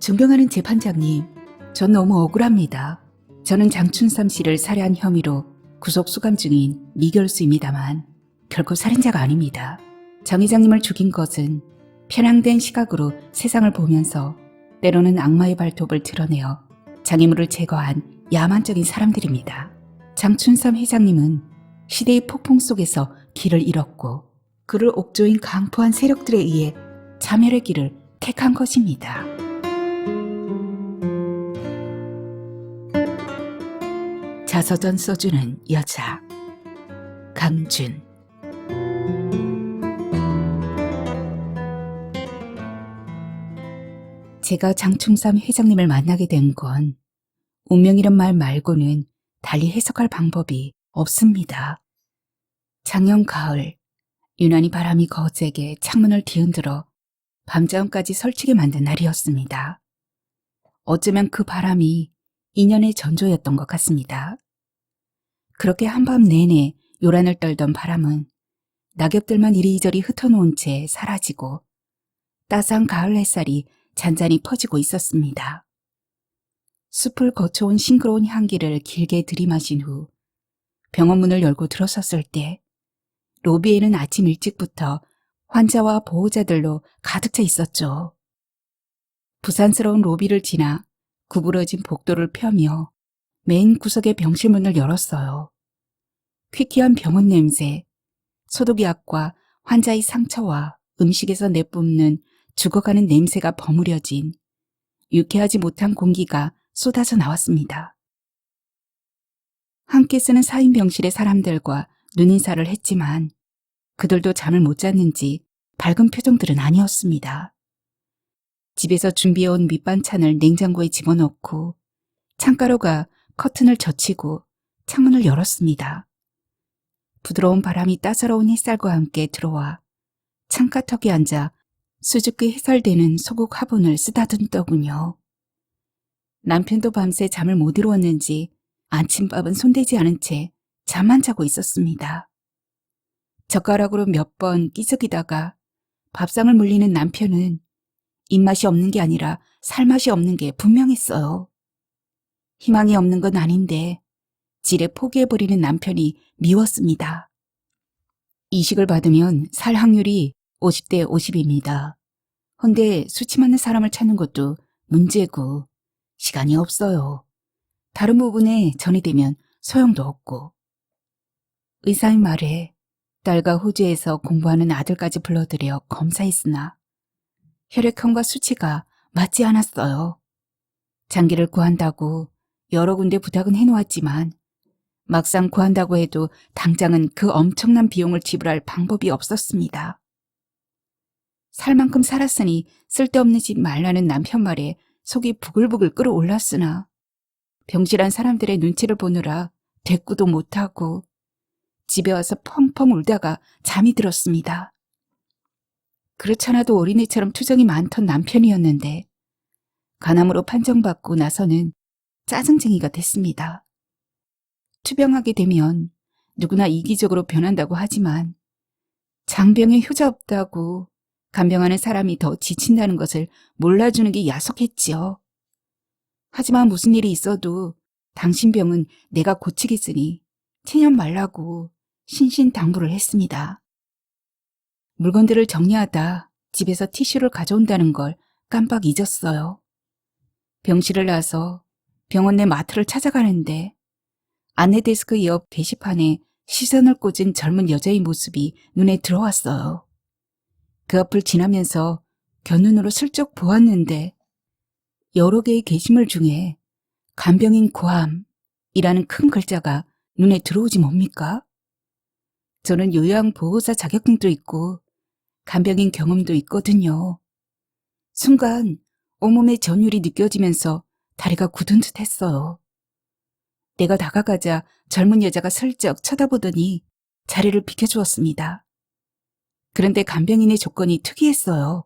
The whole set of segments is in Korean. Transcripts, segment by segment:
존경하는 재판장님, 전 너무 억울합니다. 저는 장춘삼 씨를 살해한 혐의로 구속 수감 중인 미결수입니다만 결코 살인자가 아닙니다. 정 회장님을 죽인 것은 편향된 시각으로 세상을 보면서 때로는 악마의 발톱을 드러내어 장애물을 제거한 야만적인 사람들입니다. 장춘삼 회장님은 시대의 폭풍 속에서 길을 잃었고 그를 옥조인 강포한 세력들에 의해 자멸의 길을 택한 것입니다. 자서전 써주는 여자 강준. 제가 장충삼 회장님을 만나게 된 건 운명이란 말 말고는 달리 해석할 방법이 없습니다. 작년 가을 유난히 바람이 거세게 창문을 뒤흔들어 밤자움까지 설치게 만든 날이었습니다. 어쩌면 그 바람이 인연의 전조였던 것 같습니다. 그렇게 한밤 내내 요란을 떨던 바람은 낙엽들만 이리저리 흩어놓은 채 사라지고 따스한 가을 햇살이 잔잔히 퍼지고 있었습니다. 숲을 거쳐온 싱그러운 향기를 길게 들이마신 후 병원 문을 열고 들어섰을 때 로비에는 아침 일찍부터 환자와 보호자들로 가득 차 있었죠. 부산스러운 로비를 지나 구부러진 복도를 펴며 메인 구석의 병실문을 열었어요. 퀴퀴한 병원 냄새, 소독약과 환자의 상처와 음식에서 내뿜는 죽어가는 냄새가 버무려진 유쾌하지 못한 공기가 쏟아져 나왔습니다. 함께 쓰는 4인 병실의 사람들과 눈인사를 했지만 그들도 잠을 못 잤는지 밝은 표정들은 아니었습니다. 집에서 준비해온 밑반찬을 냉장고에 집어넣고 창가로 가 커튼을 젖히고 창문을 열었습니다. 부드러운 바람이 따사로운 햇살과 함께 들어와 창가턱에 앉아 수줍게 해설되는 소국 화분을 쓰다듬더군요. 남편도 밤새 잠을 못 이루었는지 아침밥은 손대지 않은 채 잠만 자고 있었습니다. 젓가락으로 몇 번 끼적이다가 밥상을 물리는 남편은 입맛이 없는 게 아니라 살맛이 없는 게 분명했어요. 희망이 없는 건 아닌데 지레 포기해버리는 남편이 미웠습니다. 이식을 받으면 살 확률이 50대 50입니다. 헌데 수치 맞는 사람을 찾는 것도 문제고 시간이 없어요. 다른 부분에 전이 되면 소용도 없고. 의사의 말에 딸과 호주에서 공부하는 아들까지 불러들여 검사했으나 혈액형과 수치가 맞지 않았어요. 장기를 구한다고 여러 군데 부탁은 해놓았지만 막상 구한다고 해도 당장은 그 엄청난 비용을 지불할 방법이 없었습니다. 살 만큼 살았으니 쓸데없는 짓 말라는 남편 말에 속이 부글부글 끓어올랐으나 병실한 사람들의 눈치를 보느라 대꾸도 못하고 집에 와서 펑펑 울다가 잠이 들었습니다. 그렇잖아도 어린애처럼 투정이 많던 남편이었는데 간암으로 판정받고 나서는 짜증쟁이가 됐습니다. 투병하게 되면 누구나 이기적으로 변한다고 하지만 장병에 효자 없다고 간병하는 사람이 더 지친다는 것을 몰라주는 게 야속했지요. 하지만 무슨 일이 있어도 당신 병은 내가 고치겠으니 체념 말라고 신신당부를 했습니다. 물건들을 정리하다 집에서 티슈를 가져온다는 걸 깜빡 잊었어요. 병실을 나서 병원 내 마트를 찾아가는데 안내 데스크 옆 게시판에 시선을 꽂은 젊은 여자의 모습이 눈에 들어왔어요. 그 앞을 지나면서 곁눈으로 슬쩍 보았는데 여러 개의 게시물 중에 간병인 고함이라는 큰 글자가 눈에 들어오지 뭡니까? 저는 요양보호사 자격증도 있고 간병인 경험도 있거든요. 순간 온몸의 전율이 느껴지면서 다리가 굳은 듯 했어요. 내가 다가가자 젊은 여자가 슬쩍 쳐다보더니 자리를 비켜주었습니다. 그런데 간병인의 조건이 특이했어요.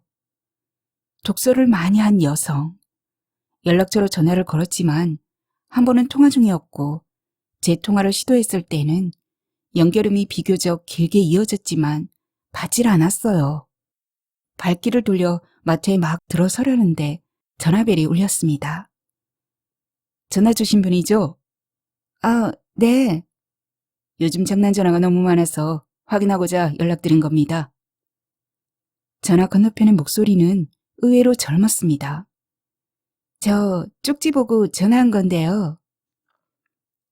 독서를 많이 한 여성. 연락처로 전화를 걸었지만 한 번은 통화 중이었고 재통화를 시도했을 때는 연결음이 비교적 길게 이어졌지만 받질 않았어요. 발길을 돌려 마트에 막 들어서려는데 전화벨이 울렸습니다. 전화 주신 분이죠? 아, 네. 요즘 장난 전화가 너무 많아서 확인하고자 연락드린 겁니다. 전화 건너편의 목소리는 의외로 젊었습니다. 저 쪽지 보고 전화한 건데요.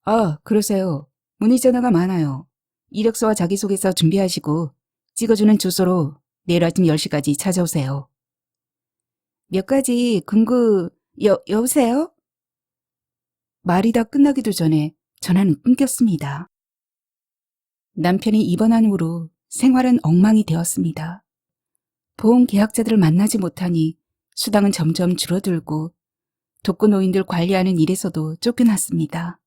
아, 그러세요. 문의 전화가 많아요. 이력서와 자기소개서 준비하시고 찍어주는 주소로 내일 아침 10시까지 찾아오세요. 몇 가지 여보세요? 말이 다 끝나기도 전에 전화는 끊겼습니다. 남편이 입원한 후로 생활은 엉망이 되었습니다. 보험 계약자들을 만나지 못하니 수당은 점점 줄어들고 독거노인들 관리하는 일에서도 쫓겨났습니다.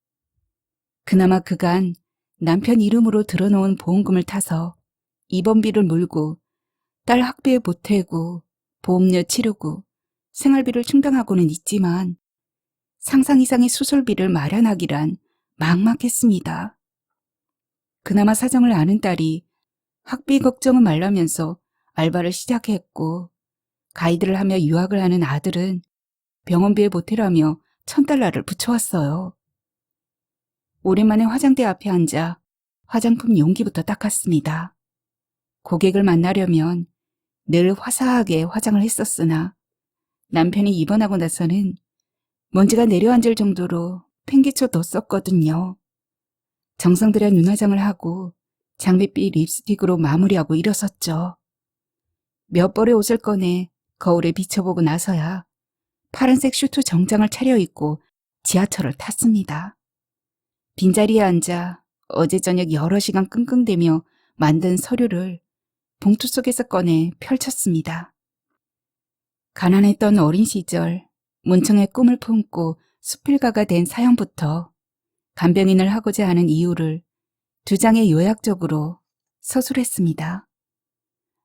그나마 그간 남편 이름으로 들어놓은 보험금을 타서 입원비를 물고 딸 학비에 보태고 보험료 치르고 생활비를 충당하고는 있지만 상상 이상의 수술비를 마련하기란 막막했습니다. 그나마 사정을 아는 딸이 학비 걱정은 말라면서 알바를 시작했고 가이드를 하며 유학을 하는 아들은 병원비에 보태라며 $1,000를 붙여왔어요. 오랜만에 화장대 앞에 앉아 화장품 용기부터 닦았습니다. 고객을 만나려면 늘 화사하게 화장을 했었으나 남편이 입원하고 나서는 먼지가 내려앉을 정도로 팽개쳐 뒀었거든요. 정성 들여 눈화장을 하고 장밋빛 립스틱으로 마무리하고 일어섰죠. 몇 벌의 옷을 꺼내 거울에 비춰보고 나서야 파란색 슈트 정장을 차려입고 지하철을 탔습니다. 빈자리에 앉아 어제 저녁 여러 시간 끙끙대며 만든 서류를 봉투 속에서 꺼내 펼쳤습니다. 가난했던 어린 시절 문청의 꿈을 품고 수필가가 된 사연부터 간병인을 하고자 하는 이유를 2장에 요약적으로 서술했습니다.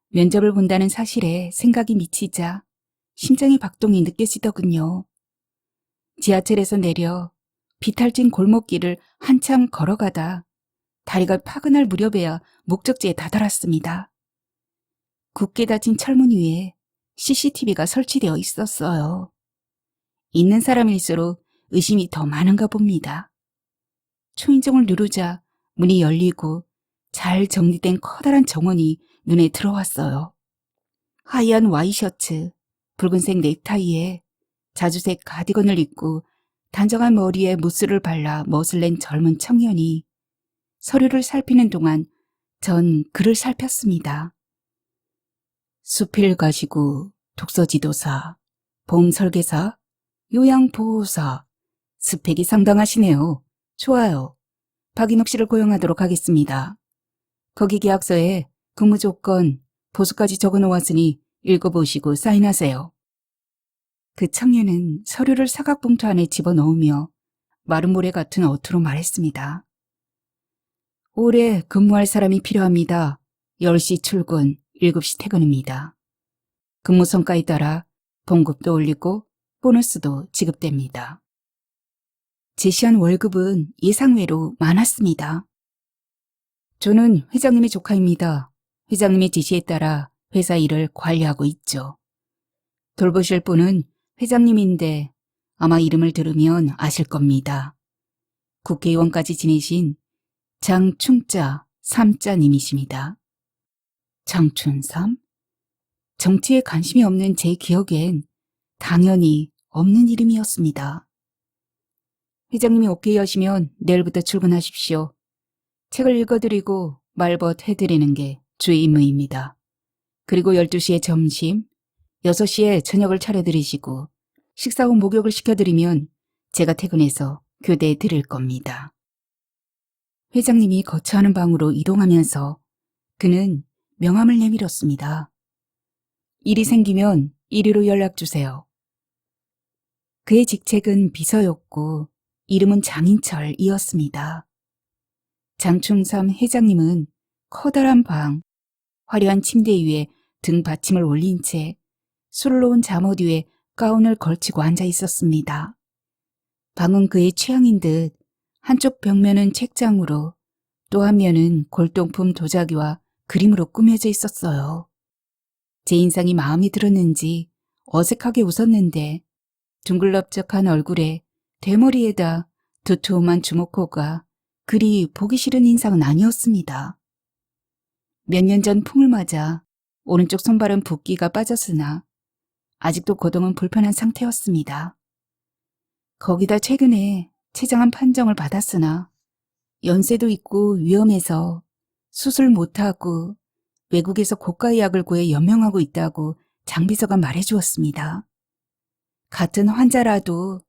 면접을 본다는 사실에 생각이 미치자 심장의 박동이 느껴지더군요. 지하철에서 내려 비탈진 골목길을 한참 걸어가다 다리가 파근할 무렵에야 목적지에 다다랐습니다. 굳게 닫힌 철문 위에 CCTV가 설치되어 있었어요. 있는 사람일수록 의심이 더 많은가 봅니다. 초인종을 누르자 문이 열리고 잘 정리된 커다란 정원이 눈에 들어왔어요. 하얀 와이셔츠, 붉은색 넥타이에 자주색 가디건을 입고 단정한 머리에 무스를 발라 멋을 낸 젊은 청년이 서류를 살피는 동안 전 글을 살폈습니다. 수필 가시구, 독서지도사, 보험 설계사, 요양보호사, 스펙이 상당하시네요. 좋아요. 박인욱 씨를 고용하도록 하겠습니다. 거기 계약서에 근무 조건, 보수까지 적어놓았으니 읽어보시고 사인하세요. 그 청년은 서류를 사각봉투 안에 집어넣으며 마른 모래 같은 어투로 말했습니다. 올해 근무할 사람이 필요합니다. 10시 출근, 7시 퇴근입니다. 근무 성과에 따라 봉급도 올리고 보너스도 지급됩니다. 제시한 월급은 예상외로 많았습니다. 저는 회장님의 조카입니다. 회장님의 지시에 따라 회사 일을 관리하고 있죠. 돌보실 분은 회장님인데 아마 이름을 들으면 아실 겁니다. 국회의원까지 지내신 장충자 삼자님이십니다. 장춘삼? 정치에 관심이 없는 제 기억엔 당연히 없는 이름이었습니다. 회장님이 오케이 하시면 내일부터 출근하십시오. 책을 읽어드리고 말벗 해드리는 게 주의 임무입니다. 그리고 12시에 점심, 6시에 저녁을 차려드리시고 식사 후 목욕을 시켜드리면 제가 퇴근해서 교대해 드릴 겁니다. 회장님이 거처하는 방으로 이동하면서 그는 명함을 내밀었습니다. 일이 생기면 이리로 연락주세요. 그의 직책은 비서였고 이름은 장인철이었습니다. 장충삼 회장님은 커다란 방, 화려한 침대 위에 등 받침을 올린 채 술을 놓은 잠옷 위에 가운을 걸치고 앉아 있었습니다. 방은 그의 취향인 듯 한쪽 벽면은 책장으로 또 한 면은 골동품 도자기와 그림으로 꾸며져 있었어요. 제 인상이 마음에 들었는지 어색하게 웃었는데 둥글럽적한 얼굴에 대머리에다 두툼한 주먹코가 그리 보기 싫은 인상은 아니었습니다. 몇 년 전 풍을 맞아 오른쪽 손발은 붓기가 빠졌으나 아직도 거동은 불편한 상태였습니다. 거기다 최근에 췌장암 판정을 받았으나 연세도 있고 위험해서 수술 못하고 외국에서 고가의 약을 구해 연명하고 있다고 장비서가 말해주었습니다. 같은 환자라도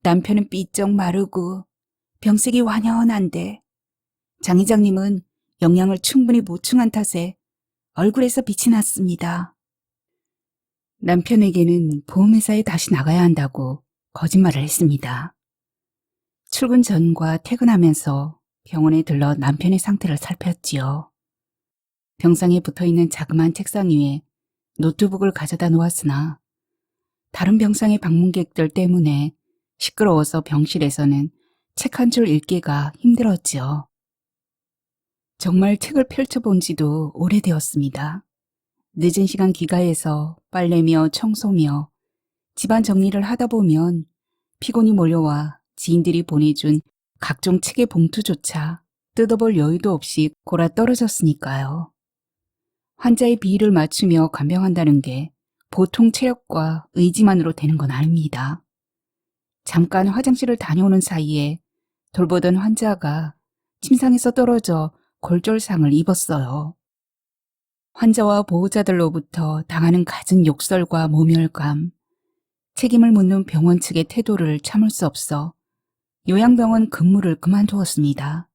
남편은 삐쩍 마르고 병색이 완연한데 장 회장님은 영양을 충분히 보충한 탓에 얼굴에서 빛이 났습니다. 남편에게는 보험회사에 다시 나가야 한다고 거짓말을 했습니다. 출근 전과 퇴근하면서 병원에 들러 남편의 상태를 살폈지요. 병상에 붙어있는 자그마한 책상 위에 노트북을 가져다 놓았으나 다른 병상의 방문객들 때문에 시끄러워서 병실에서는 책 한 줄 읽기가 힘들었지요. 정말 책을 펼쳐본 지도 오래되었습니다. 늦은 시간 귀가해서 빨래며 청소며 집안 정리를 하다 보면 피곤이 몰려와 지인들이 보내준 각종 책의 봉투조차 뜯어볼 여유도 없이 골아 떨어졌으니까요. 환자의 비위를 맞추며 간병한다는 게 보통 체력과 의지만으로 되는 건 아닙니다. 잠깐 화장실을 다녀오는 사이에 돌보던 환자가 침상에서 떨어져 골절상을 입었어요. 환자와 보호자들로부터 당하는 갖은 욕설과 모멸감, 책임을 묻는 병원 측의 태도를 참을 수 없어 요양병원 근무를 그만두었습니다.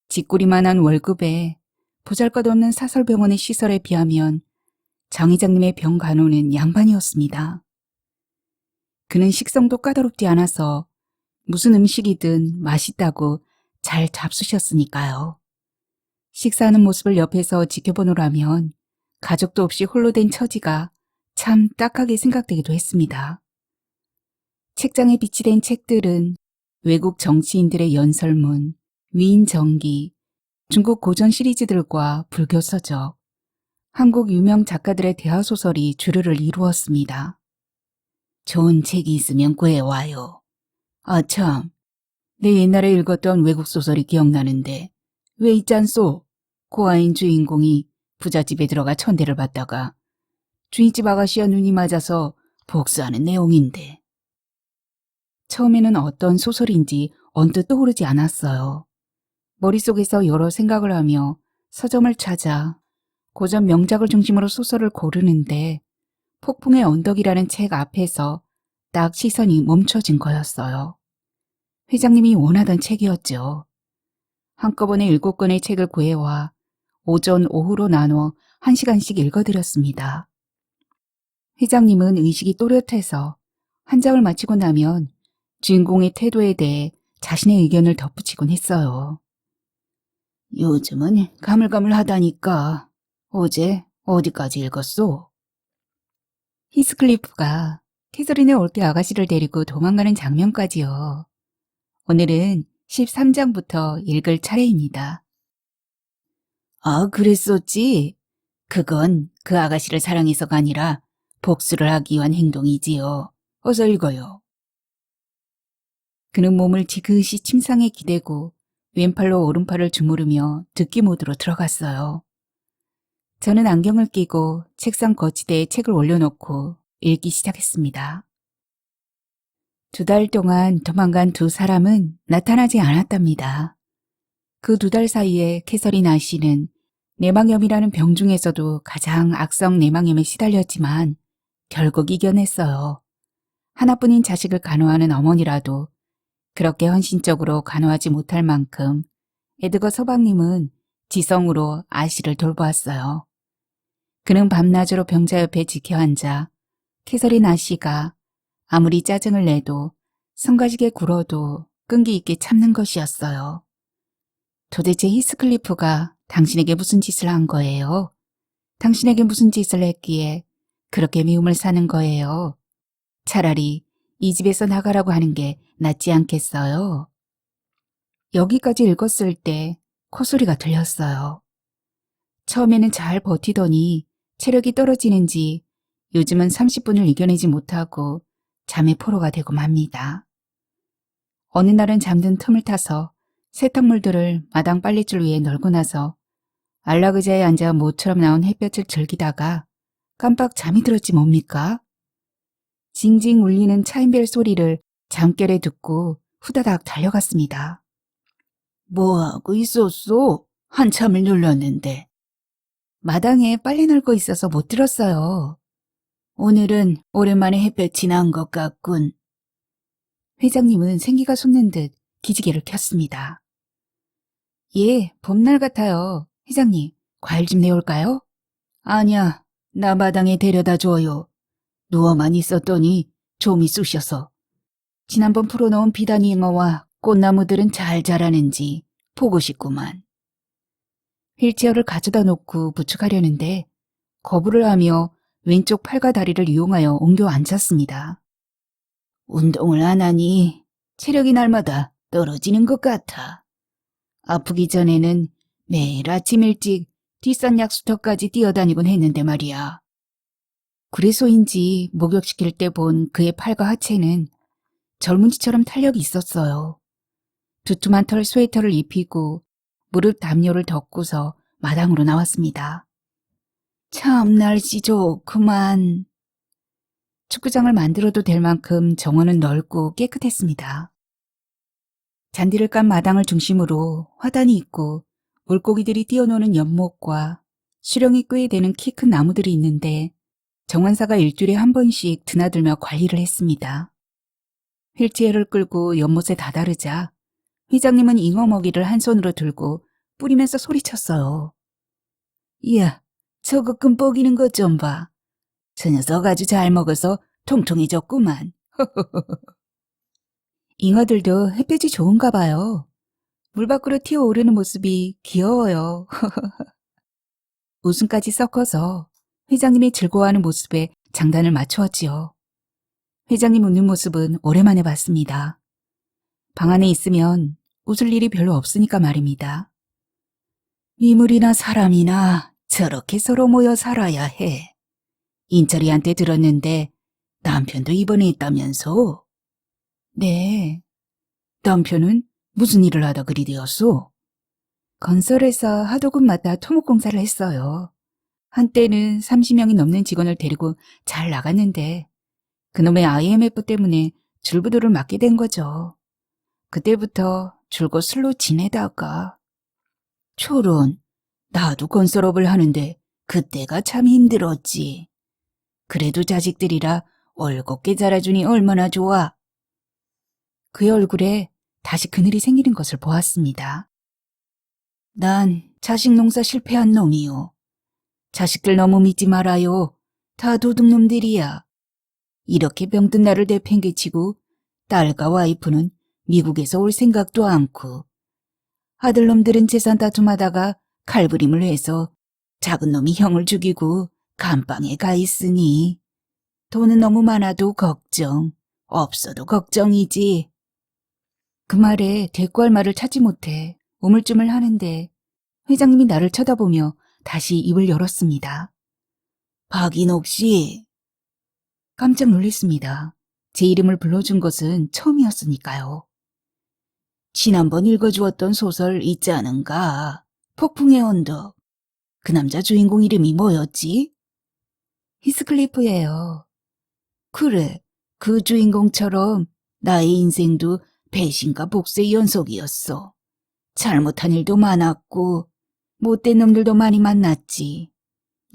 쥐꼬리만한 월급에 보잘것없는 사설병원의 시설에 비하면 장 회장님의 병 간호는 양반이었습니다. 그는 식성도 까다롭지 않아서 무슨 음식이든 맛있다고 잘 잡수셨으니까요. 식사하는 모습을 옆에서 지켜보노라면 가족도 없이 홀로 된 처지가 참 딱하게 생각되기도 했습니다. 책장에 비치된 책들은 외국 정치인들의 연설문, 위인전기, 중국 고전 시리즈들과 불교 서적, 한국 유명 작가들의 대하소설이 주류를 이루었습니다. 좋은 책이 있으면 구해와요. 아 참, 내 옛날에 읽었던 외국 소설이 기억나는데 왜 있잖소? 고아인 주인공이 부잣집에 들어가 천대를 받다가 주인집 아가씨와 눈이 맞아서 복수하는 내용인데. 처음에는 어떤 소설인지 언뜻 떠오르지 않았어요. 머릿속에서 여러 생각을 하며 서점을 찾아 고전 명작을 중심으로 소설을 고르는데 폭풍의 언덕이라는 책 앞에서 딱 시선이 멈춰진 거였어요. 회장님이 원하던 책이었죠. 한꺼번에 7권의 책을 구해와 오전, 오후로 나눠 1시간씩 읽어드렸습니다. 회장님은 의식이 또렷해서 한 장을 마치고 나면 주인공의 태도에 대해 자신의 의견을 덧붙이곤 했어요. 요즘은 가물가물하다니까. 어제 어디까지 읽었소? 히스클리프가 캐서린의 올때 아가씨를 데리고 도망가는 장면까지요. 오늘은 13장부터 읽을 차례입니다. 아, 그랬었지? 그건 그 아가씨를 사랑해서가 아니라 복수를 하기 위한 행동이지요. 어서 읽어요. 그는 몸을 지그시 침상에 기대고 왼팔로 오른팔을 주무르며 듣기 모드로 들어갔어요. 저는 안경을 끼고 책상 거치대에 책을 올려놓고 읽기 시작했습니다. 2달 동안 도망간 두 사람은 나타나지 않았답니다. 그 2달 사이에 캐서린 아씨는 내막염이라는 병 중에서도 가장 악성 내막염에 시달렸지만 결국 이겨냈어요. 하나뿐인 자식을 간호하는 어머니라도 그렇게 헌신적으로 간호하지 못할 만큼 에드거 서방님은 지성으로 아씨를 돌보았어요. 그는 밤낮으로 병자 옆에 지켜 앉아 캐서린 아씨가 아무리 짜증을 내도 성가시게 굴어도 끈기 있게 참는 것이었어요. 도대체 히스클리프가 당신에게 무슨 짓을 한 거예요? 당신에게 무슨 짓을 했기에 그렇게 미움을 사는 거예요? 차라리 이 집에서 나가라고 하는 게 낫지 않겠어요? 여기까지 읽었을 때 콧소리가 들렸어요. 처음에는 잘 버티더니 체력이 떨어지는지 요즘은 30분을 이겨내지 못하고 잠의 포로가 되고 맙니다. 어느 날은 잠든 틈을 타서 세탁물들을 마당 빨랫줄 위에 널고 나서 안락의자에 앉아 모처럼 나온 햇볕을 즐기다가 깜빡 잠이 들었지 뭡니까? 징징 울리는 차인벨 소리를 잠결에 듣고 후다닥 달려갔습니다. 뭐하고 있었소? 한참을 눌렀는데. 마당에 빨래 널고 있어서 못 들었어요. 오늘은 오랜만에 햇볕이 난 것 같군. 회장님은 생기가 솟는 듯 기지개를 켰습니다. 예, 봄날 같아요. 회장님, 과일 좀 내올까요? 아니야, 나 마당에 데려다 줘요. 누워만 있었더니 좀이 쑤셔서. 지난번 풀어놓은 비단이 잉어와 꽃나무들은 잘 자라는지 보고 싶구만. 휠체어를 가져다 놓고 부축하려는데 거부를 하며 왼쪽 팔과 다리를 이용하여 옮겨 앉았습니다. 운동을 안 하니 체력이 날마다 떨어지는 것 같아. 아프기 전에는 매일 아침 일찍 뒷산 약수터까지 뛰어다니곤 했는데 말이야. 그래서인지 목욕시킬 때 본 그의 팔과 하체는 젊은이처럼 탄력이 있었어요. 두툼한 털 스웨터를 입히고 무릎 담요를 덮고서 마당으로 나왔습니다. 참 날씨 좋구만. 축구장을 만들어도 될 만큼 정원은 넓고 깨끗했습니다. 잔디를 깐 마당을 중심으로 화단이 있고 물고기들이 뛰어노는 연못과 수령이 꽤 되는 키 큰 나무들이 있는데 정원사가 일주일에 한 번씩 드나들며 관리를 했습니다. 휠체어를 끌고 연못에 다다르자 회장님은 잉어 먹이를 한 손으로 들고 뿌리면서 소리쳤어요. 이야, 저거 끔뻑이는 것 좀 봐. 저 녀석 아주 잘 먹어서 통통해졌구만. 잉어들도 햇볕이 좋은가 봐요. 물 밖으로 튀어오르는 모습이 귀여워요. 웃음까지 섞어서 회장님이 즐거워하는 모습에 장단을 맞추었지요. 회장님 웃는 모습은 오랜만에 봤습니다. 방 안에 있으면 웃을 일이 별로 없으니까 말입니다. 미물이나 사람이나 저렇게 서로 모여 살아야 해. 인철이한테 들었는데 남편도 입원해 있다면서? 네. 남편은 무슨 일을 하다 그리 되었소? 건설회사 하도급마다 토목공사를 했어요. 한때는 30명이 넘는 직원을 데리고 잘 나갔는데 그놈의 IMF 때문에 줄부도를 맡게 된 거죠. 그때부터 줄곧 술로 지내다가. 초론, 나도 건설업을 하는데 그때가 참 힘들었지. 그래도 자식들이라 올곧게 자라주니 얼마나 좋아. 그의 얼굴에 다시 그늘이 생기는 것을 보았습니다. 난 자식 농사 실패한 놈이요. 자식들 너무 믿지 말아요. 다 도둑놈들이야. 이렇게 병든 나를 내팽개치고 딸과 와이프는 미국에서 올 생각도 않고 아들놈들은 재산 다툼하다가 칼부림을 해서 작은 놈이 형을 죽이고 감방에 가 있으니 돈은 너무 많아도 걱정, 없어도 걱정이지. 그 말에 대꾸할 말을 찾지 못해 우물쭈물 하는데 회장님이 나를 쳐다보며 다시 입을 열었습니다. 박인옥 씨. 깜짝 놀랐습니다. 제 이름을 불러준 것은 처음이었으니까요. 지난번 읽어주었던 소설 있지 않은가? 폭풍의 언덕. 그 남자 주인공 이름이 뭐였지? 히스클리프예요. 그래, 그 주인공처럼 나의 인생도 배신과 복수의 연속이었어. 잘못한 일도 많았고 못된 놈들도 많이 만났지.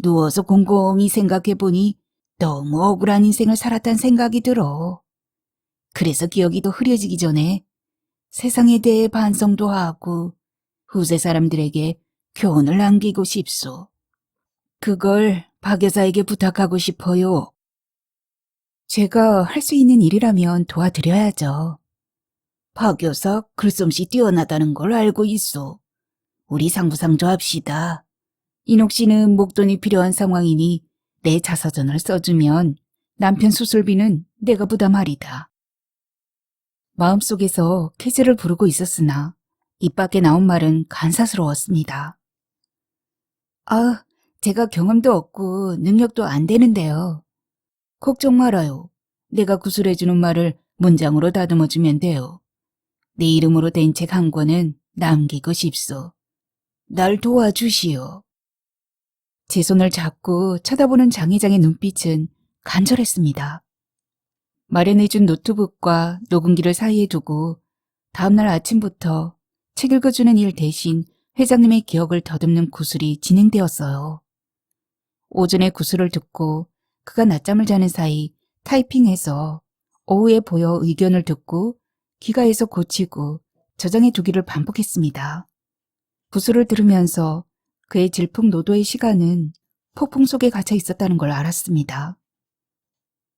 누워서 곰곰이 생각해보니 너무 억울한 인생을 살았단 생각이 들어. 그래서 기억이 더 흐려지기 전에 세상에 대해 반성도 하고 후세 사람들에게 교훈을 남기고 싶소. 그걸 박 여사에게 부탁하고 싶어요. 제가 할 수 있는 일이라면 도와드려야죠. 박 여사 글솜씨 뛰어나다는 걸 알고 있어. 우리 상부상조 합시다. 인옥 씨는 목돈이 필요한 상황이니 내 자서전을 써주면 남편 수술비는 내가 부담하리다. 마음속에서 쾌재를 부르고 있었으나 입 밖에 나온 말은 간사스러웠습니다. 아, 제가 경험도 없고 능력도 안 되는데요. 걱정 말아요. 내가 구술해주는 말을 문장으로 다듬어주면 돼요. 내 이름으로 된 책 한 권은 남기고 싶소. 날 도와주시오. 제 손을 잡고 쳐다보는 장 회장의 눈빛은 간절했습니다. 마련해준 노트북과 녹음기를 사이에 두고 다음날 아침부터 책 읽어주는 일 대신 회장님의 기억을 더듬는 구술이 진행되었어요. 오전에 구술을 듣고 그가 낮잠을 자는 사이 타이핑해서 오후에 보여 의견을 듣고 기가해서 고치고 저장해 두기를 반복했습니다. 구술을 들으면서 그의 질풍노도의 시간은 폭풍 속에 갇혀 있었다는 걸 알았습니다.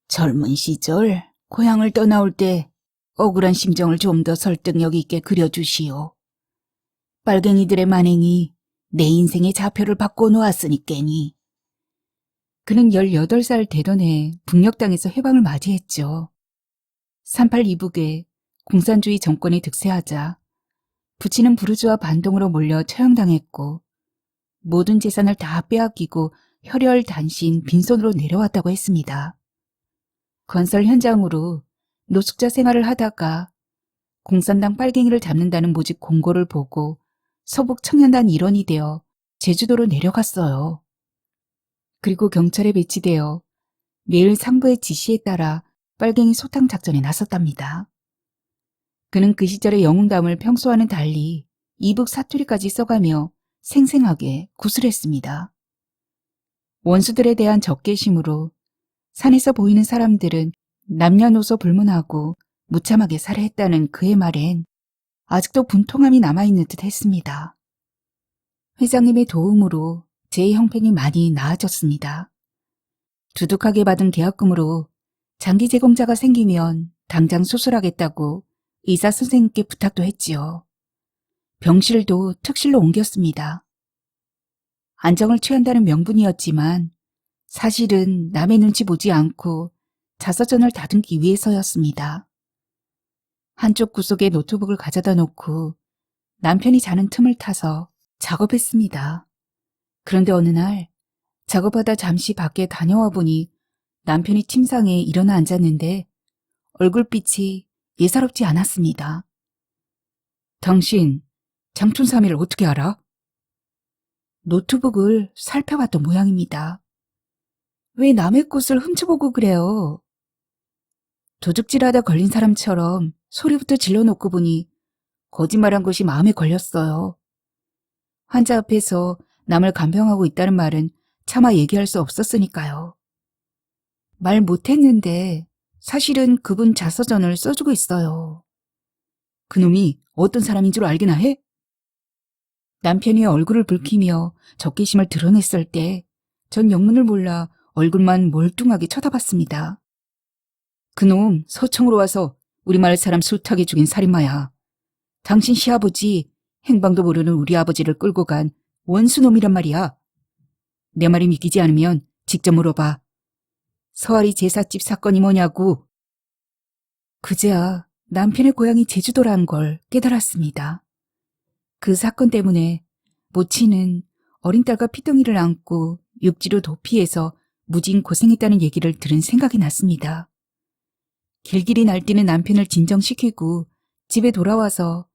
젊은 시절 고향을 떠나올 때 억울한 심정을 좀 더 설득력 있게 그려주시오. 빨갱이들의 만행이 내 인생의 좌표를 바꿔놓았으니까니. 그는 18살 되던 해 북녘땅에서 해방을 맞이했죠. 38 이북에 공산주의 정권이 득세하자 부친은 부르주아 반동으로 몰려 처형당했고 모든 재산을 다 빼앗기고 혈혈단신 빈손으로 내려왔다고 했습니다. 건설 현장으로 노숙자 생활을 하다가 공산당 빨갱이를 잡는다는 모집 공고를 보고 서북 청년단 일원이 되어 제주도로 내려갔어요. 그리고 경찰에 배치되어 매일 상부의 지시에 따라 빨갱이 소탕 작전에 나섰답니다. 그는 그 시절의 영웅담을 평소와는 달리 이북 사투리까지 써가며 생생하게 구술했습니다. 원수들에 대한 적개심으로 산에서 보이는 사람들은 남녀노소 불문하고 무참하게 살해했다는 그의 말엔 아직도 분통함이 남아있는 듯 했습니다. 회장님의 도움으로 제 형편이 많이 나아졌습니다. 두둑하게 받은 계약금으로 장기 제공자가 생기면 당장 수술하겠다고 의사 선생님께 부탁도 했지요. 병실도 특실로 옮겼습니다. 안정을 취한다는 명분이었지만 사실은 남의 눈치 보지 않고 자서전을 다듬기 위해서였습니다. 한쪽 구석에 노트북을 가져다 놓고 남편이 자는 틈을 타서 작업했습니다. 그런데 어느 날 작업하다 잠시 밖에 다녀와 보니 남편이 침상에 일어나 앉았는데 얼굴빛이 예사롭지 않았습니다. 당신 장춘삼이를 어떻게 알아? 노트북을 살펴봤던 모양입니다. 왜 남의 꽃을 훔쳐보고 그래요? 도둑질하다 걸린 사람처럼 소리부터 질러놓고 보니 거짓말한 것이 마음에 걸렸어요. 환자 앞에서 남을 간병하고 있다는 말은 차마 얘기할 수 없었으니까요. 말 못했는데 사실은 그분 자서전을 써주고 있어요. 그놈이 어떤 사람인 줄 알기나 해? 남편이 얼굴을 붉히며 적개심을 드러냈을 때 전 영문을 몰라 얼굴만 멀뚱하게 쳐다봤습니다. 그놈 서청으로 와서 우리 마을 사람 숱하게 죽인 살인마야. 당신 시아버지 행방도 모르는 우리 아버지를 끌고 간 원수놈이란 말이야. 내 말이 믿기지 않으면 직접 물어봐. 서아리 제사집 사건이 뭐냐고. 그제야 남편의 고향이 제주도라는 걸 깨달았습니다. 그 사건 때문에 모친은 어린 딸과 피덩이를 안고 육지로 도피해서 무진 고생했다는 얘기를 들은 생각이 났습니다. 길길이 날뛰는 남편을 진정시키고 집에 돌아와서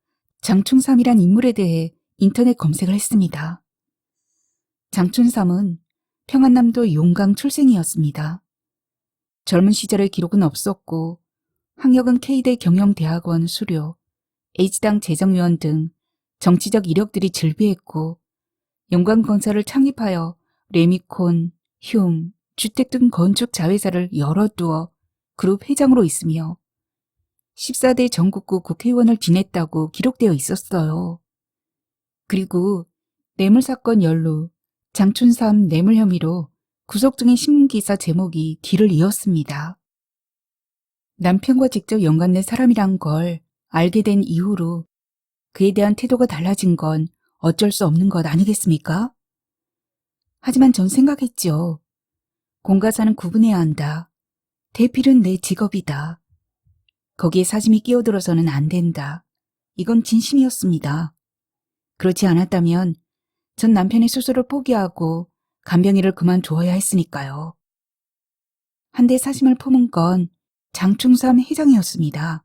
장춘삼이란 인물에 대해 인터넷 검색을 했습니다. 장춘삼은 평안남도 용강 출생이었습니다. 젊은 시절의 기록은 없었고 학력은 K대 경영대학원 수료, H당 재정위원 등 정치적 이력들이 즐비했고 용강건설을 창립하여 레미콘, 흉, 주택 등 건축 자회사를 여러 두어 그룹 회장으로 있으며 14대 전국구 국회의원을 지냈다고 기록되어 있었어요. 그리고 뇌물사건 연루, 장춘삼 뇌물 혐의로 구속 중인 신문기사 제목이 뒤를 이었습니다. 남편과 직접 연관된 사람이란 걸 알게 된 이후로 그에 대한 태도가 달라진 건 어쩔 수 없는 것 아니겠습니까? 하지만 전 생각했죠. 공과사는 구분해야 한다. 대필은 내 직업이다. 거기에 사심이 끼어들어서는 안 된다. 이건 진심이었습니다. 그렇지 않았다면 전 남편의 수술을 포기하고 간병인을 그만두어야 했으니까요. 한데 사심을 품은 건 장충삼 회장이었습니다.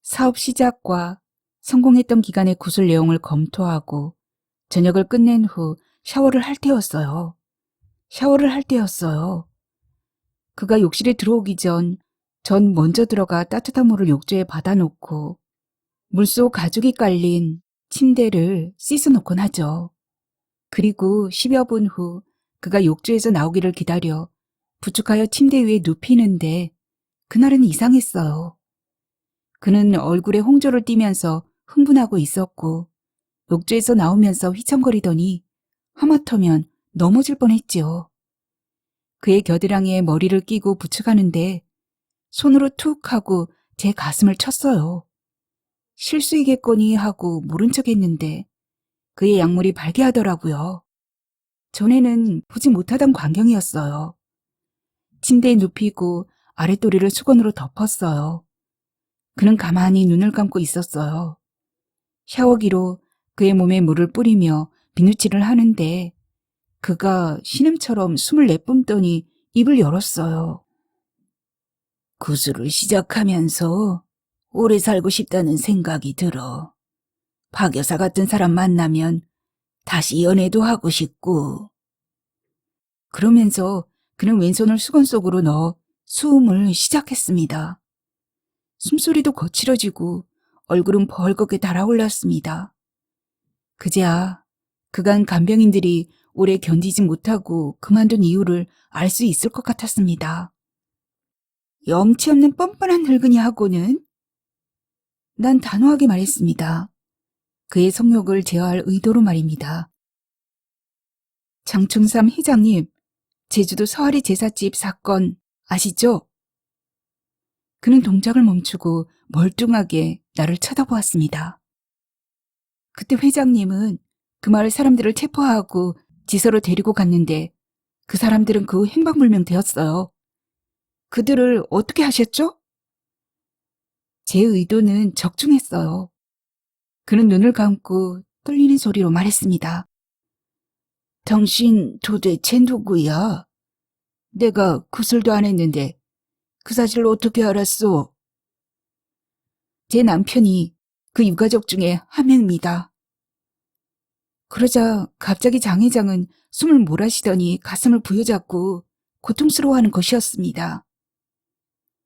사업 시작과 성공했던 기간의 구술 내용을 검토하고 저녁을 끝낸 후 샤워를 할 때였어요. 그가 욕실에 들어오기 전 먼저 들어가 따뜻한 물을 욕조에 받아놓고 물속 가죽이 깔린 침대를 씻어놓곤 하죠. 그리고 10여 분 후 그가 욕조에서 나오기를 기다려 부축하여 침대 위에 눕히는데 그날은 이상했어요. 그는 얼굴에 홍조를 띠면서 흥분하고 있었고 욕조에서 나오면서 휘청거리더니 하마터면 넘어질 뻔했지요. 그의 겨드랑이에 머리를 끼고 부축하는데 손으로 툭 하고 제 가슴을 쳤어요. 실수이겠거니 하고 모른 척했는데 그의 약물이 발기하더라고요. 전에는 보지 못하던 광경이었어요. 침대에 눕히고 아랫도리를 수건으로 덮었어요. 그는 가만히 눈을 감고 있었어요. 샤워기로 그의 몸에 물을 뿌리며 비누칠을 하는데 그가 신음처럼 숨을 내뿜더니 입을 열었어요. 구술을 시작하면서 오래 살고 싶다는 생각이 들어. 박 여사 같은 사람 만나면 다시 연애도 하고 싶고. 그러면서 그는 왼손을 수건 속으로 넣어 수음을 시작했습니다. 숨소리도 거칠어지고 얼굴은 벌겋게 달아올랐습니다. 그제야 그간 간병인들이 오래 견디지 못하고 그만둔 이유를 알 수 있을 것 같았습니다. 염치 없는 뻔뻔한 늙은이하고는 난 단호하게 말했습니다. 그의 성욕을 제어할 의도로 말입니다. 장충삼 회장님, 제주도 서아리 제삿집 사건 아시죠? 그는 동작을 멈추고 멀뚱하게 나를 쳐다보았습니다. 그때 회장님은 그 마을 사람들을 체포하고 지서로 데리고 갔는데 그 사람들은 그 후 행방불명 되었어요. 그들을 어떻게 하셨죠? 제 의도는 적중했어요. 그는 눈을 감고 떨리는 소리로 말했습니다. 당신 도대체 누구야? 내가 구슬도 안 했는데 그 사실을 어떻게 알았소? 제 남편이 그 유가족 중에 한 명입니다. 그러자 갑자기 장 회장은 숨을 몰아쉬더니 가슴을 부여잡고 고통스러워하는 것이었습니다.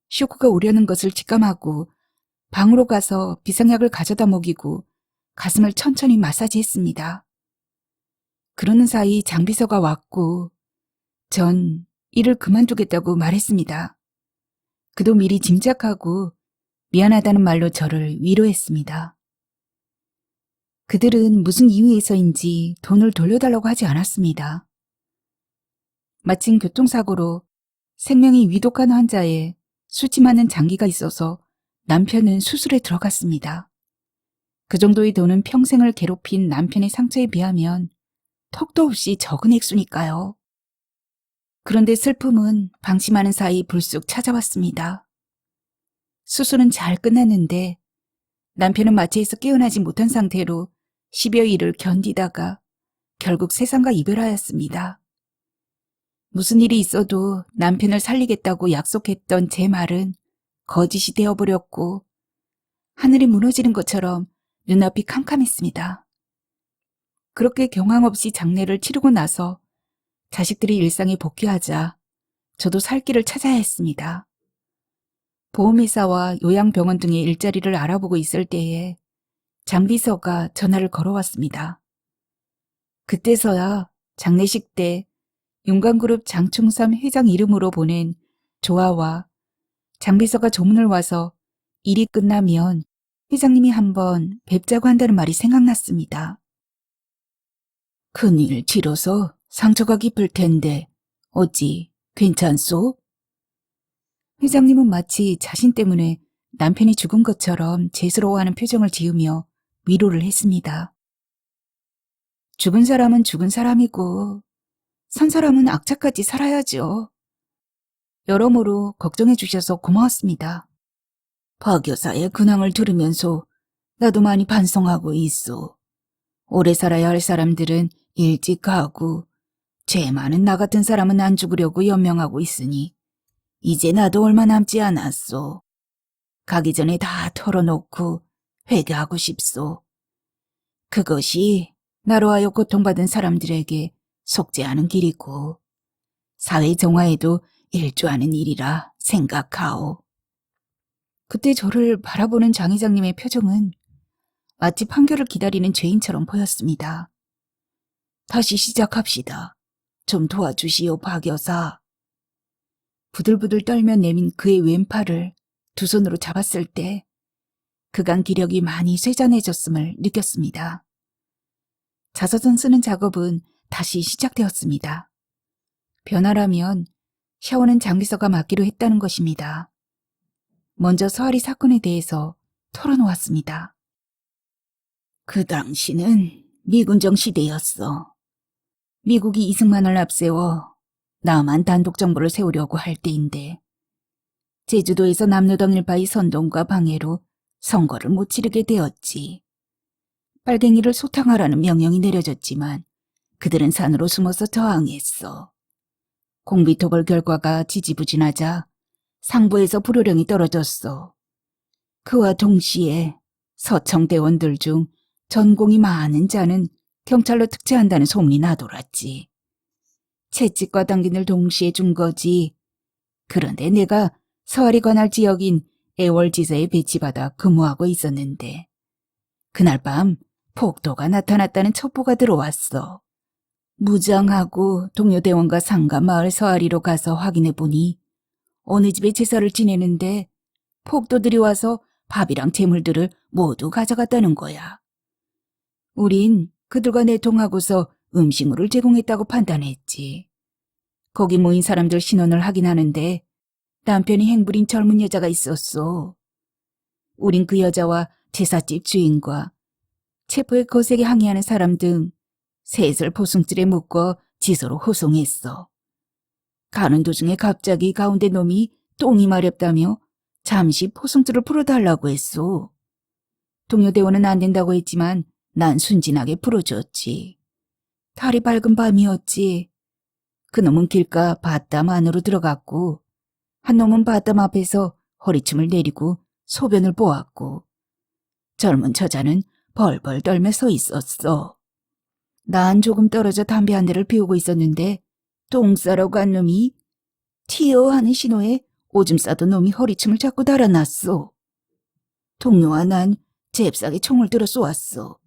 쇼크가 오려는 것을 직감하고 방으로 가서 비상약을 가져다 먹이고 가슴을 천천히 마사지했습니다. 그러는 사이 장비서가 왔고 전 일을 그만두겠다고 말했습니다. 그도 미리 짐작하고 미안하다는 말로 저를 위로했습니다. 그들은 무슨 이유에서인지 돈을 돌려달라고 하지 않았습니다. 마침 교통사고로 생명이 위독한 환자에 수치 많은 장기가 있어서 남편은 수술에 들어갔습니다. 그 정도의 돈은 평생을 괴롭힌 남편의 상처에 비하면 턱도 없이 적은 액수니까요. 그런데 슬픔은 방심하는 사이 불쑥 찾아왔습니다. 수술은 잘 끝났는데 남편은 마취에서 깨어나지 못한 상태로 10여일을 견디다가 결국 세상과 이별하였습니다. 무슨 일이 있어도 남편을 살리겠다고 약속했던 제 말은 거짓이 되어버렸고 하늘이 무너지는 것처럼 눈앞이 캄캄했습니다. 그렇게 경황 없이 장례를 치르고 나서 자식들이 일상에 복귀하자 저도 살 길을 찾아야 했습니다. 보험회사와 요양병원 등의 일자리를 알아보고 있을 때에 장비서가 전화를 걸어왔습니다. 그때서야 장례식 때 용강그룹 장충삼 회장 이름으로 보낸 조화와 장비서가 조문을 와서 일이 끝나면 회장님이 한번 뵙자고 한다는 말이 생각났습니다. 큰일 치러서 상처가 깊을 텐데 어찌 괜찮소? 회장님은 마치 자신 때문에 남편이 죽은 것처럼 죄스러워하는 표정을 지으며 위로를 했습니다. 죽은 사람은 죽은 사람이고 산 사람은 악착같이 살아야죠. 여러모로 걱정해 주셔서 고마웠습니다. 박 여사의 근황을 들으면서 나도 많이 반성하고 있어. 오래 살아야 할 사람들은 일찍 가고 죄 많은 나 같은 사람은 안 죽으려고 연명하고 있으니 이제 나도 얼마 남지 않았소. 가기 전에 다 털어놓고 회개하고 싶소. 그것이 나로 하여 고통받은 사람들에게 속죄하는 길이고 사회 정화에도 일조하는 일이라 생각하오. 그때 저를 바라보는 장 회장님의 표정은 마치 판결을 기다리는 죄인처럼 보였습니다. 다시 시작합시다. 좀 도와주시오, 박 여사. 부들부들 떨며 내민 그의 왼팔을 두 손으로 잡았을 때 그간 기력이 많이 쇠잔해졌음을 느꼈습니다. 자서전 쓰는 작업은 다시 시작되었습니다. 변화라면 샤워는 장비서가 맡기로 했다는 것입니다. 먼저 서아리 사건에 대해서 털어놓았습니다. 그 당시는 미군정 시대였어. 미국이 이승만을 앞세워 남한 단독 정부를 세우려고 할 때인데 제주도에서 남로당 일파의 선동과 방해로 선거를 못 치르게 되었지. 빨갱이를 소탕하라는 명령이 내려졌지만 그들은 산으로 숨어서 저항했어. 공비토벌 결과가 지지부진하자 상부에서 불호령이 떨어졌어. 그와 동시에 서청대원들 중 전공이 많은 자는 경찰로 특채한다는 소문이 나돌았지. 채찍과 당긴을 동시에 준 거지. 그런데 내가 서아리 관할 지역인 애월지사에 배치받아 근무하고 있었는데 그날 밤 폭도가 나타났다는 첩보가 들어왔어. 무장하고 동료 대원과 상가 마을 서아리로 가서 확인해보니 어느 집에 제사를 지내는데 폭도들이 와서 밥이랑 재물들을 모두 가져갔다는 거야. 우린 그들과 내통하고서 음식물을 제공했다고 판단했지. 거기 모인 사람들 신원을 확인하는데 남편이 행부린 젊은 여자가 있었어. 우린 그 여자와 제사집 주인과 체포에 거세게 항의하는 사람 등 셋을 포승줄에 묶어 지소로 호송했어. 가는 도중에 갑자기 가운데 놈이 똥이 마렵다며 잠시 포승줄을 풀어달라고 했소. 동료 대원은 안 된다고 했지만 난 순진하게 풀어줬지. 달이 밝은 밤이었지. 그놈은 길가 밭담 안으로 들어갔고 한 놈은 밭담 앞에서 허리춤을 내리고 소변을 보았고 젊은 처자는 벌벌 떨며 서 있었어. 난 조금 떨어져 담배 한 대를 피우고 있었는데 똥 싸러 간 놈이 튀어 하는 신호에 오줌 싸던 놈이 허리춤을 자꾸 달아났어. 동료와 난 잽싸게 총을 들어 쏘았어.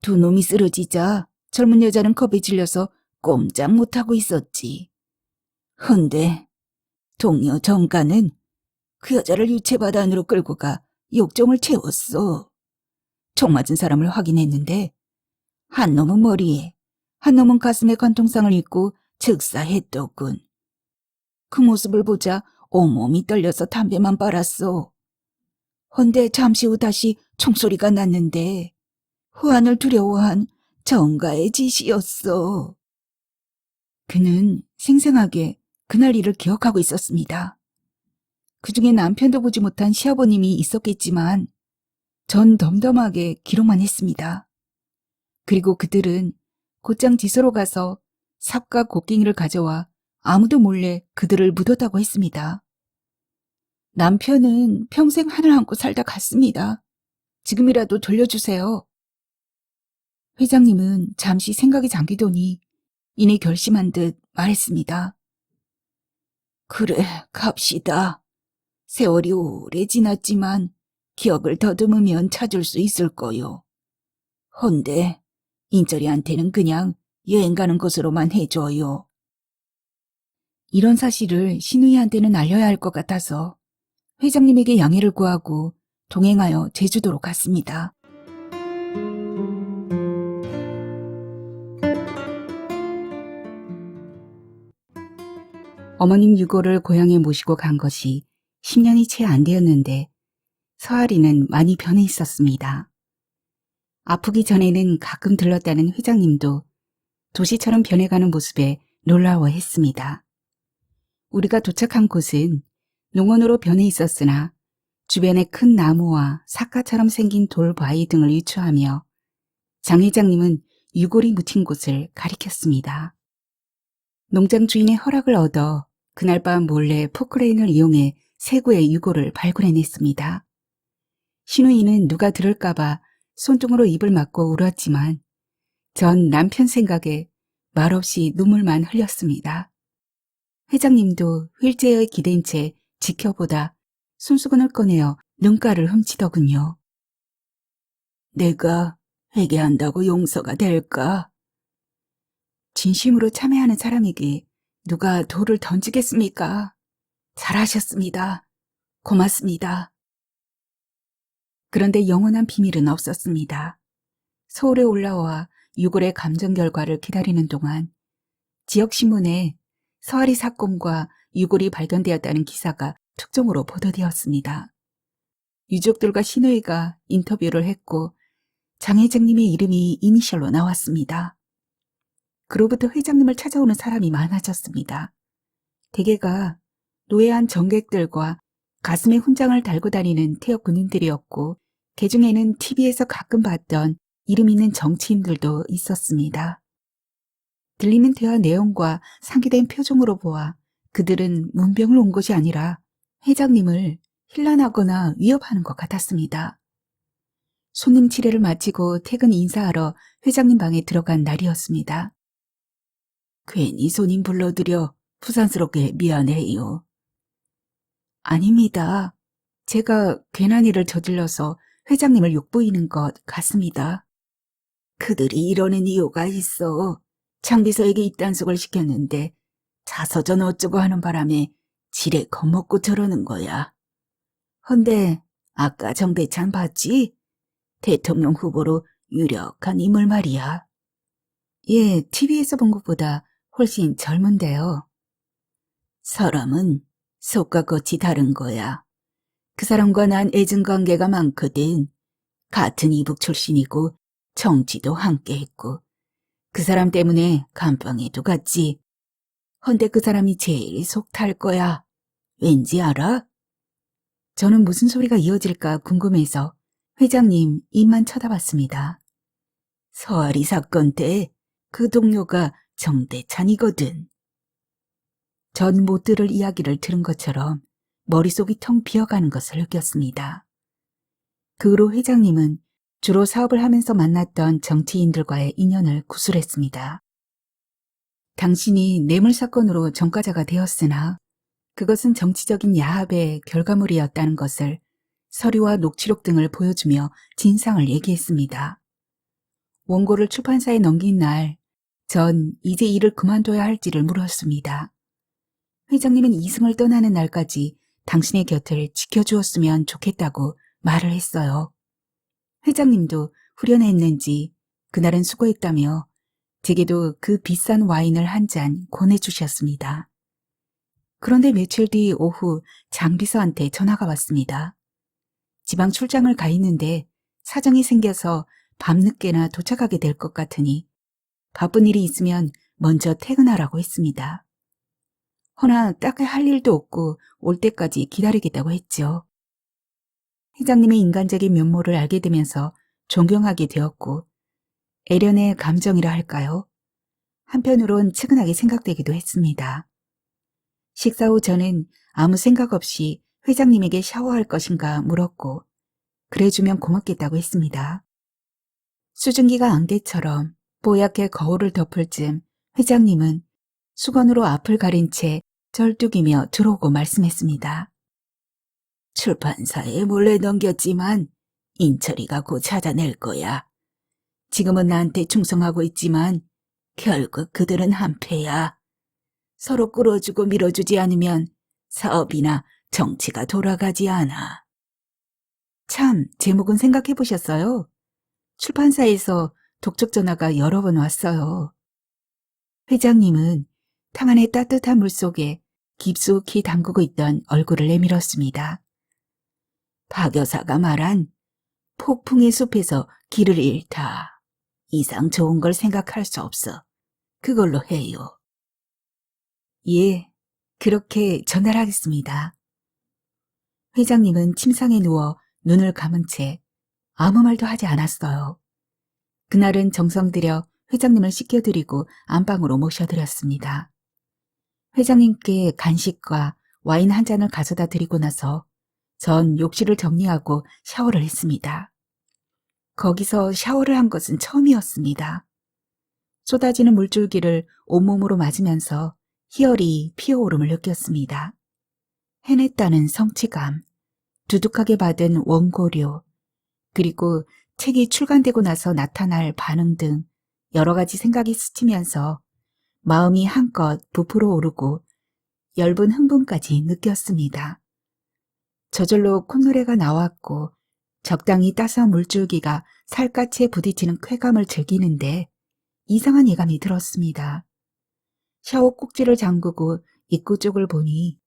두 놈이 쓰러지자 젊은 여자는 겁에 질려서 꼼짝 못하고 있었지. 헌데 동료 정가는 그 여자를 유체밭 안으로 끌고 가 욕정을 채웠어. 총 맞은 사람을 확인했는데 한 놈은 머리에, 한 놈은 가슴에 관통상을 입고 즉사했더군. 그 모습을 보자 온몸이 떨려서 담배만 빨았어. 헌데 잠시 후 다시 총소리가 났는데 후안을 두려워한 정가의 짓이었어. 그는 생생하게 그날 일을 기억하고 있었습니다. 그중에 남편도 보지 못한 시아버님이 있었겠지만 전 덤덤하게 기록만 했습니다. 그리고 그들은 곧장 지서로 가서 삽과 곡괭이를 가져와 아무도 몰래 그들을 묻었다고 했습니다. 남편은 평생 하늘 안고 살다 갔습니다. 지금이라도 돌려주세요. 회장님은 잠시 생각에 잠기더니 이내 결심한 듯 말했습니다. 그래, 갑시다. 세월이 오래 지났지만 기억을 더듬으면 찾을 수 있을 거요. 헌데 인철이한테는 그냥 여행 가는 것으로만 해줘요. 이런 사실을 신우이한테는 알려야 할 것 같아서 회장님에게 양해를 구하고 동행하여 제주도로 갔습니다. 어머님 유고를 고향에 모시고 간 것이 10년이 채 안 되었는데 서아리는 많이 변해 있었습니다. 아프기 전에는 가끔 들렀다는 회장님도 도시처럼 변해가는 모습에 놀라워했습니다. 우리가 도착한 곳은 농원으로 변해 있었으나 주변에 큰 나무와 삿갓처럼 생긴 돌바위 등을 유추하며 장 회장님은 유골이 묻힌 곳을 가리켰습니다. 농장 주인의 허락을 얻어 그날 밤 몰래 포크레인을 이용해 세구의 유골을 발굴해냈습니다. 신우이는 누가 들을까봐 손등으로 입을 막고 울었지만 전 남편 생각에 말없이 눈물만 흘렸습니다. 회장님도 휠체어에 기댄 채 지켜보다 손수건을 꺼내어 눈가를 훔치더군요. 내가 회개한다고 용서가 될까? 진심으로 참회하는 사람에게 누가 돌을 던지겠습니까? 잘하셨습니다. 고맙습니다. 그런데 영원한 비밀은 없었습니다. 서울에 올라와 유골의 감정 결과를 기다리는 동안 지역신문에 서아리 사건과 유골이 발견되었다는 기사가 특종으로 보도되었습니다. 유족들과 신우이가 인터뷰를 했고 장 회장님의 이름이 이니셜로 나왔습니다. 그로부터 회장님을 찾아오는 사람이 많아졌습니다. 대개가 노예한 정객들과 가슴에 훈장을 달고 다니는 퇴역 군인들이었고 개중에는 TV에서 가끔 봤던 이름 있는 정치인들도 있었습니다. 들리는 대화 내용과 상기된 표정으로 보아 그들은 문병을 온 것이 아니라 회장님을 힐난하거나 위협하는 것 같았습니다. 손님 치레를 마치고 퇴근 인사하러 회장님 방에 들어간 날이었습니다. 괜히 손님 불러드려 부산스럽게 미안해요. 아닙니다. 제가 괜한 일을 저질러서 회장님을 욕보이는 것 같습니다. 그들이 이러는 이유가 있어. 장비서에게 입단속을 시켰는데 자서전 어쩌고 하는 바람에 지레 겁먹고 저러는 거야. 헌데 아까 정대찬 봤지? 대통령 후보로 유력한 인물 말이야. 예, TV에서 본 것보다 훨씬 젊은데요. 사람은 속과 겉이 다른 거야. 그 사람과 난 애증 관계가 많거든. 같은 이북 출신이고 정치도 함께 했고 그 사람 때문에 감방에도 갔지. 헌데 그 사람이 제일 속 탈 거야. 왠지 알아? 저는 무슨 소리가 이어질까 궁금해서 회장님 입만 쳐다봤습니다. 서아리 사건 때 그 동료가 정대찬이거든. 전 못 들을 이야기를 들은 것처럼 머릿속이 텅 비어가는 것을 느꼈습니다. 그 후로 회장님은 주로 사업을 하면서 만났던 정치인들과의 인연을 구술했습니다. 당신이 뇌물 사건으로 전과자가 되었으나 그것은 정치적인 야합의 결과물이었다는 것을 서류와 녹취록 등을 보여주며 진상을 얘기했습니다. 원고를 출판사에 넘긴 날, 전 이제 일을 그만둬야 할지를 물었습니다. 회장님은 이승을 떠나는 날까지 당신의 곁을 지켜주었으면 좋겠다고 말을 했어요. 회장님도 후련했는지 그날은 수고했다며 제게도 그 비싼 와인을 한 잔 권해주셨습니다. 그런데 며칠 뒤 오후 장비서한테 전화가 왔습니다. 지방 출장을 가 있는데 사정이 생겨서 밤늦게나 도착하게 될 것 같으니 바쁜 일이 있으면 먼저 퇴근하라고 했습니다. 허나 딱히 할 일도 없고 올 때까지 기다리겠다고 했죠. 회장님의 인간적인 면모를 알게 되면서 존경하게 되었고 애련의 감정이라 할까요? 한편으론 측은하게 생각되기도 했습니다. 식사 후 저는 아무 생각 없이 회장님에게 샤워할 것인가 물었고 그래주면 고맙겠다고 했습니다. 수증기가 안개처럼 뽀얗게 거울을 덮을 즈음 회장님은 수건으로 앞을 가린 채 절뚝이며 들어오고 말씀했습니다. 출판사에 몰래 넘겼지만 인철이가 곧 찾아낼 거야. 지금은 나한테 충성하고 있지만 결국 그들은 한패야. 서로 끌어주고 밀어주지 않으면 사업이나 정치가 돌아가지 않아. 참, 제목은 생각해 보셨어요? 출판사에서 독촉 전화가 여러 번 왔어요. 회장님은 탕 안의 따뜻한 물속에 깊숙이 담그고 있던 얼굴을 내밀었습니다. 박 여사가 말한 폭풍의 숲에서 길을 잃다. 이상 좋은 걸 생각할 수 없어. 그걸로 해요. 예, 그렇게 전달하겠습니다. 회장님은 침상에 누워 눈을 감은 채 아무 말도 하지 않았어요. 그날은 정성 들여 회장님을 씻겨드리고 안방으로 모셔드렸습니다. 회장님께 간식과 와인 한 잔을 가져다 드리고 나서 전 욕실을 정리하고 샤워를 했습니다. 거기서 샤워를 한 것은 처음이었습니다. 쏟아지는 물줄기를 온몸으로 맞으면서 희열이 피어오름을 느꼈습니다. 해냈다는 성취감, 두둑하게 받은 원고료, 그리고 책이 출간되고 나서 나타날 반응 등 여러 가지 생각이 스치면서 마음이 한껏 부풀어 오르고 엷은 흥분까지 느꼈습니다. 저절로 콧노래가 나왔고 적당히 따스한 물줄기가 살갗에 부딪히는 쾌감을 즐기는데 이상한 예감이 들었습니다. 샤워 꼭지를 잠그고 입구 쪽을 보니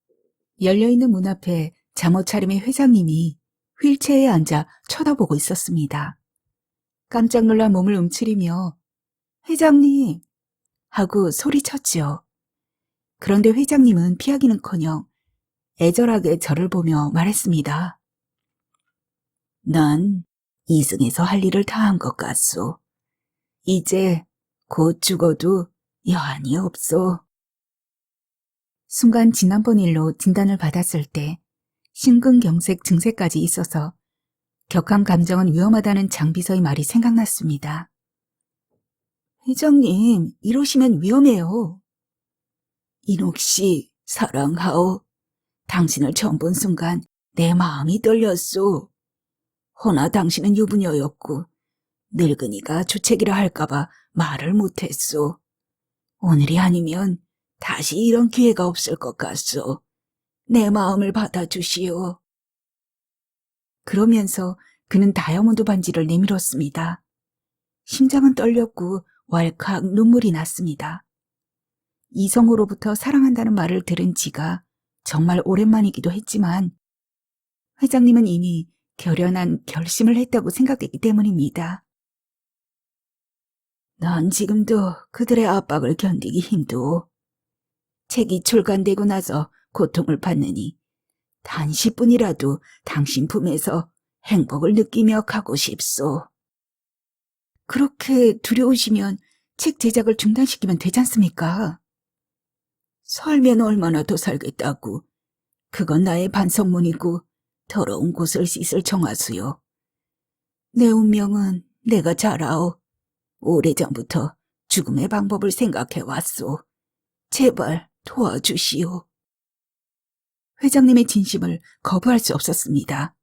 열려있는 문 앞에 잠옷 차림의 회장님이 휠체어에 앉아 쳐다보고 있었습니다. 깜짝 놀라 몸을 움츠리며 회장님! 하고 소리쳤지요. 그런데 회장님은 피하기는커녕 애절하게 저를 보며 말했습니다. 난 이승에서 할 일을 다 한 것 같소. 이제 곧 죽어도 여한이 없소. 순간 지난번 일로 진단을 받았을 때 심근경색 증세까지 있어서 격한 감정은 위험하다는 장비서의 말이 생각났습니다. 회장님, 이러시면 위험해요. 인옥 씨, 사랑하오. 당신을 처음 본 순간 내 마음이 떨렸소. 허나 당신은 유부녀였고 늙은이가 주책이라 할까봐 말을 못했소. 오늘이 아니면 다시 이런 기회가 없을 것 같소. 내 마음을 받아주시오. 그러면서 그는 다이아몬드 반지를 내밀었습니다. 심장은 떨렸고 왈칵 눈물이 났습니다. 이성으로부터 사랑한다는 말을 들은 지가 정말 오랜만이기도 했지만 회장님은 이미 결연한 결심을 했다고 생각되기 때문입니다. 난 지금도 그들의 압박을 견디기 힘도. 책이 출간되고 나서 고통을 받느니 단 10분이라도 당신 품에서 행복을 느끼며 가고 싶소. 그렇게 두려우시면 책 제작을 중단시키면 되지 않습니까? 살면 얼마나 더 살겠다고. 그건 나의 반성문이고 더러운 곳을 씻을 정화수요. 내 운명은 내가 잘 아오. 오래전부터 죽음의 방법을 생각해왔소. 제발 도와주시오. 회장님의 진심을 거부할 수 없었습니다.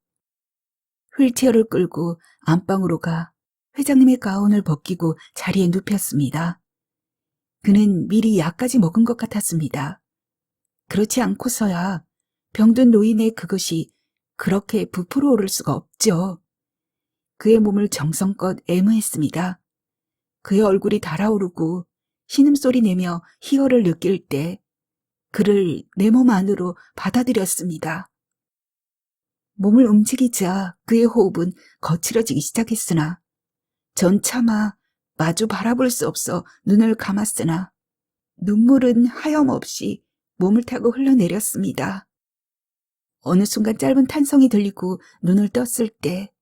휠체어를 끌고 안방으로 가 회장님의 가운을 벗기고 자리에 눕혔습니다. 그는 미리 약까지 먹은 것 같았습니다. 그렇지 않고서야 병든 노인의 그것이 그렇게 부풀어 오를 수가 없죠. 그의 몸을 정성껏 애무했습니다. 그의 얼굴이 달아오르고 신음소리 내며 희열을 느낄 때 그를 내 몸 안으로 받아들였습니다. 몸을 움직이자 그의 호흡은 거칠어지기 시작했으나 전 차마 마주 바라볼 수 없어 눈을 감았으나 눈물은 하염없이 몸을 타고 흘러내렸습니다. 어느 순간 짧은 탄성이 들리고 눈을 떴을 때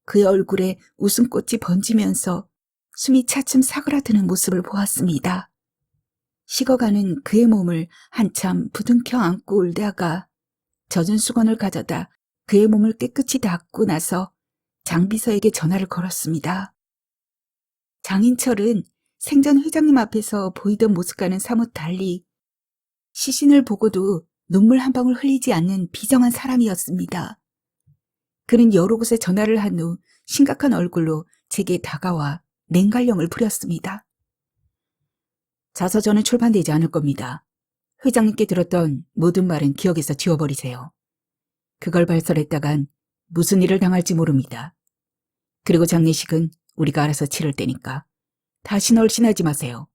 그의 얼굴에 웃음꽃이 번지면서 숨이 차츰 사그라드는 모습을 보았습니다. 식어가는 그의 몸을 한참 부둥켜 안고 울다가 젖은 수건을 가져다 그의 몸을 깨끗이 닦고 나서 장비서에게 전화를 걸었습니다. 장인철은 생전 회장님 앞에서 보이던 모습과는 사뭇 달리 시신을 보고도 눈물 한 방울 흘리지 않는 비정한 사람이었습니다. 그는 여러 곳에 전화를 한 후 심각한 얼굴로 제게 다가와 냉갈령을 부렸습니다. 자서전은 출판되지 않을 겁니다. 회장님께 들었던 모든 말은 기억에서 지워버리세요. 그걸 발설했다간 무슨 일을 당할지 모릅니다. 그리고 장례식은 우리가 알아서 치를 테니까 다시 얼씬하지 마세요.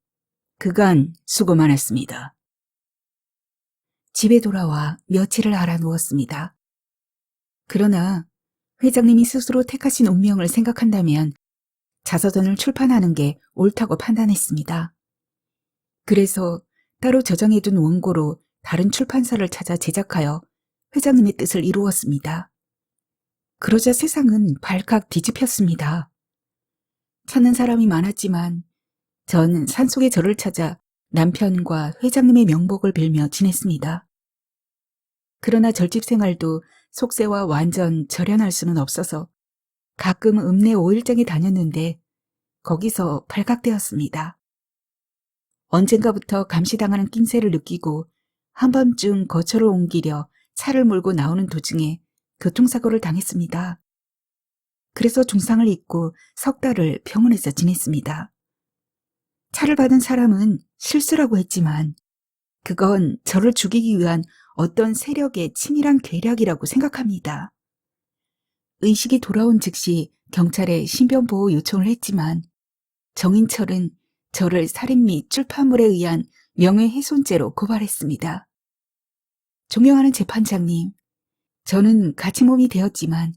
그간 수고 많았습니다. 집에 돌아와 며칠을 알아 누웠습니다. 그러나 회장님이 스스로 택하신 운명을 생각한다면 자서전을 출판하는 게 옳다고 판단했습니다. 그래서 따로 저장해둔 원고로 다른 출판사를 찾아 제작하여 회장님의 뜻을 이루었습니다. 그러자 세상은 발칵 뒤집혔습니다. 찾는 사람이 많았지만 전 산속의 저를 찾아 남편과 회장님의 명복을 빌며 지냈습니다. 그러나 절집 생활도 속세와 완전 절연할 수는 없어서 가끔 읍내 5일장에 다녔는데 거기서 발각되었습니다. 언젠가부터 감시당하는 낌새를 느끼고 한 번쯤 거처를 옮기려 차를 몰고 나오는 도중에 교통사고를 당했습니다. 그래서 중상을 입고 석 달을 병원에서 지냈습니다. 차를 받은 사람은 실수라고 했지만 그건 저를 죽이기 위한 어떤 세력의 치밀한 계략이라고 생각합니다. 의식이 돌아온 즉시 경찰에 신변보호 요청을 했지만 정인철은 저를 살인 및 출판물에 의한 명예훼손죄로 고발했습니다. 존경하는 재판장님, 저는 가치몸이 되었지만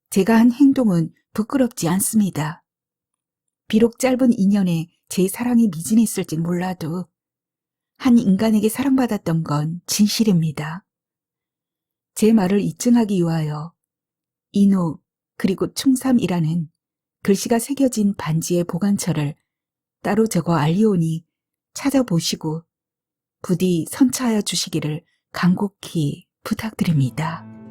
제가 한 행동은 부끄럽지 않습니다. 비록 짧은 인연에 제 사랑이 미진했을진 몰라도 한 인간에게 사랑받았던 건 진실입니다. 제 말을 입증하기 위하여 인호 그리고 충삼이라는 글씨가 새겨진 반지의 보관처를 따로 적어 알리오니 찾아보시고 부디 선처하여 주시기를 간곡히 부탁드립니다.